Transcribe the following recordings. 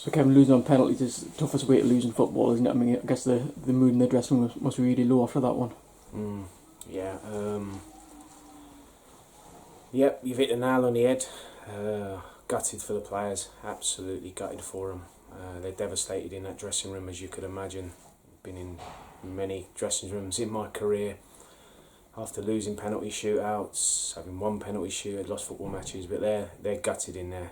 So Kevin, losing on penalties is the toughest way to lose in football, isn't it? I mean, I guess the mood in the dressing room must be really low after that one. Yeah. Yep, you've hit the nail on the head. Gutted for the players, absolutely gutted for them. They're devastated in that dressing room, as you could imagine. Been in many dressing rooms in my career after losing penalty shootouts, having won penalty shootout, lost football matches, but they're gutted in there.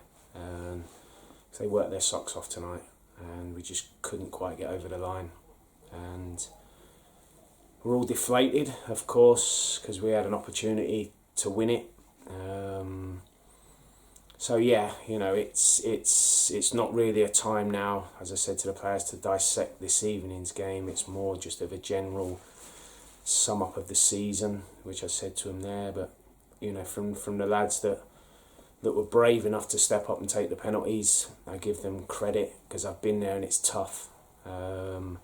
They worked their socks off tonight, and we just couldn't quite get over the line. And we're all deflated, of course, because we had an opportunity to win it. So yeah, it's not really a time now, as I said to the players, to dissect this evening's game. It's more just of a general sum up of the season, which I said to them there. But from the lads that were brave enough to step up and take the penalties, I give them credit, because I've been there and it's tough. And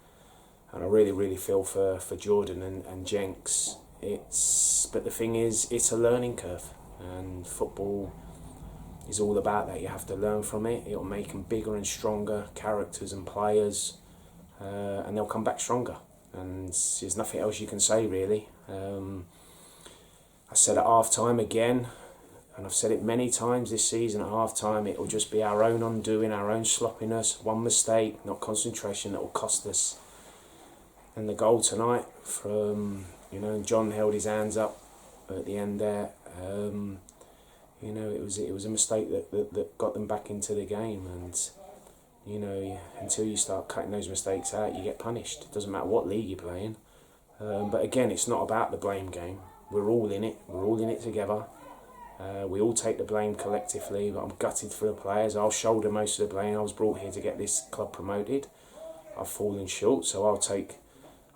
I really feel for Jordan and Jenks. But the thing is, it's a learning curve, and football is all about that. You have to learn from it. It'll make them bigger and stronger characters and players, and they'll come back stronger. And there's nothing else you can say, really. I said at half time again, and I've said it many times this season, at half time it'll just be our own undoing, our own sloppiness, one mistake, not concentration, that will cost us. And the goal tonight from, John held his hands up at the end there. It was a mistake that got them back into the game, and until you start cutting those mistakes out, you get punished. It doesn't matter what league you're playing. But again, it's not about the blame game. We're all in it. We're all in it together. We all take the blame collectively, but I'm gutted for the players. I'll shoulder most of the blame. I was brought here to get this club promoted. I've fallen short, so I'll take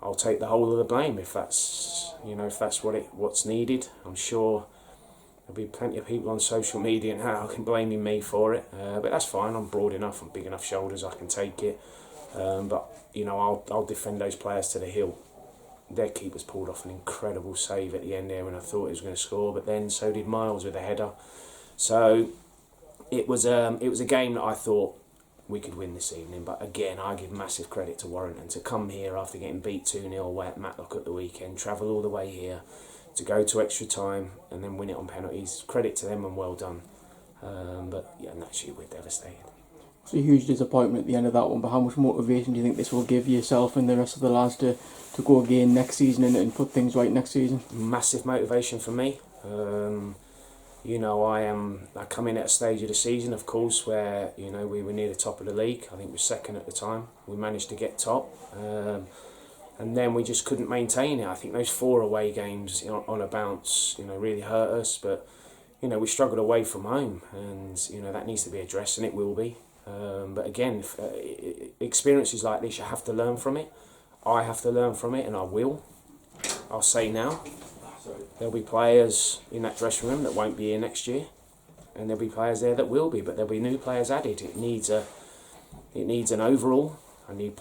the whole of the blame if that's what's needed. I'm sure there'll be plenty of people on social media now who can blame me for it, but that's fine. I'm broad enough, I'm big enough shoulders, I can take it. But I'll defend those players to the hilt. Their keeper's pulled off an incredible save at the end there when I thought he was going to score, but then so did Miles with a header. So it was a game that I thought we could win this evening. But again, I give massive credit to Warrington to come here after getting beat 2-0 away at Matlock at the weekend, travel all the way here to go to extra time and then win it on penalties. Credit to them and well done. But yeah, naturally we're devastated. It's a huge disappointment at the end of that one, but how much motivation do you think this will give yourself and the rest of the lads to go again next season and put things right next season? Massive motivation for me. I come in at a stage of the season, of course, where we were near the top of the league. I think we were second at the time. We managed to get top, and then we just couldn't maintain it. I think those 4 away games on a bounce, really hurt us. But we struggled away from home, and that needs to be addressed, and it will be. But again, experiences like this, you have to learn from it. I have to learn from it, and I will. I'll say now, there'll be players in that dressing room that won't be here next year, and there'll be players there that will be, but there'll be new players added. It needs an overhaul. I need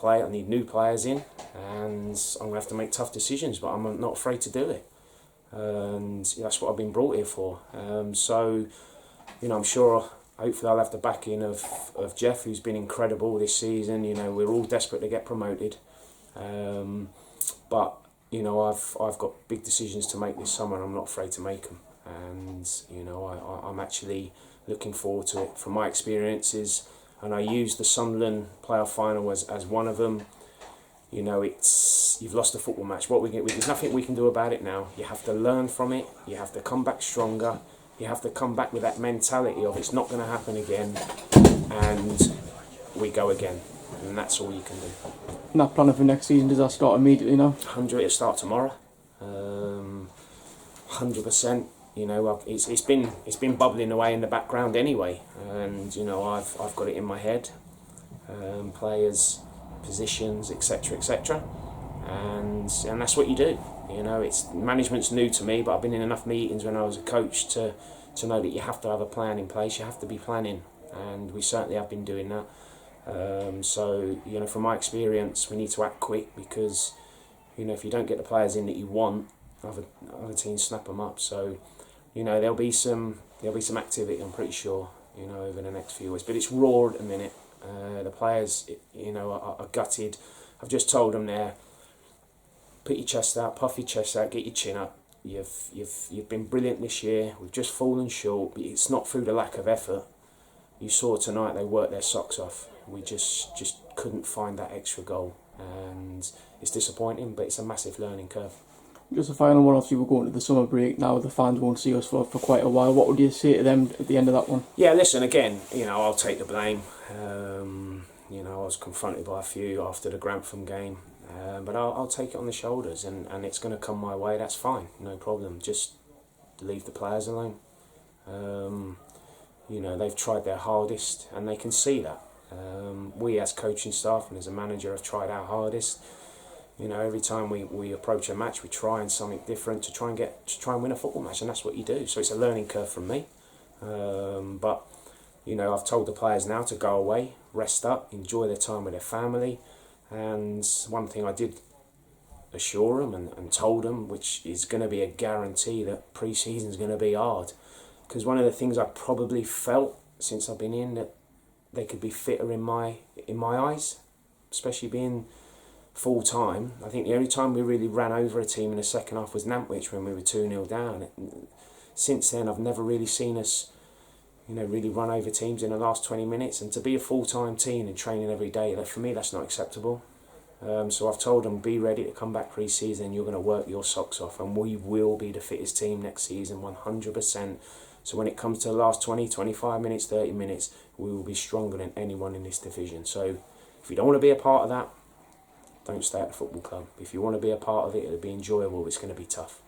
new players in, and I'm going to have to make tough decisions, but I'm not afraid to do it. And that's what I've been brought here for. So I'm sure, hopefully I'll have the backing of Jeff, who's been incredible this season. We're all desperate to get promoted. But I've got big decisions to make this summer, and I'm not afraid to make them. And I'm actually looking forward to it. From my experiences, and I use the Sunderland playoff final as one of them. You've lost a football match. There's nothing we can do about it now. You have to learn from it. You have to come back stronger. You have to come back with that mentality of it's not going to happen again, and we go again. And that's all you can do. And that planning for next season, does that start immediately now? 100%, it'll start tomorrow. 100%. It's been bubbling away in the background anyway, and I've got it in my head. Players, positions, etc., and that's what you do. It's management's new to me, but I've been in enough meetings when I was a coach to know that you have to have a plan in place. You have to be planning, and we certainly have been doing that. So from my experience, we need to act quick, because if you don't get the players in that you want, other teams snap them up. So there'll be some activity, I'm pretty sure, over the next few weeks. But it's raw at the minute. The players, you know, are gutted. I've just told them there, put your chest out, puff your chest out, get your chin up. You've been brilliant this year. We've just fallen short. But it's not through the lack of effort. You saw tonight they worked their socks off. We just couldn't find that extra goal, and it's disappointing. But it's a massive learning curve. Just a final one, obviously we're going to the summer break now, the fans won't see us for quite a while. What would you say to them at the end of that one? Yeah, listen, again, you know, I'll take the blame. You know, I was confronted by a few after the Grantham game, but I'll take it on the shoulders, and it's going to come my way, that's fine, no problem. Just leave the players alone. You know, they've tried their hardest, and they can see that. We as coaching staff and as a manager have tried our hardest. You know, every time we approach a match, we try and something different to try and win a football match, and that's what you do. So it's a learning curve from me. But you know, I've told the players now to go away, rest up, enjoy their time with their family. And one thing I did assure them and told them, which is going to be a guarantee, that pre-season is going to be hard. Because one of the things I probably felt since I've been in, that they could be fitter in my eyes, especially being full time. I think the only time we really ran over a team in the second half was Nantwich when we were 2-0 down. Since then, I've never really seen us, you know, really run over teams in the last 20 minutes. And to be a full-time team and training every day, that for me, that's not acceptable. So I've told them, be ready to come back pre-season. You're going to work your socks off, and we will be the fittest team next season, 100%. So when it comes to the last 20, 25 minutes, 30 minutes, we will be stronger than anyone in this division. So if you don't want to be a part of that, don't stay at the football club. If you want to be a part of it, it'll be enjoyable. It's going to be tough.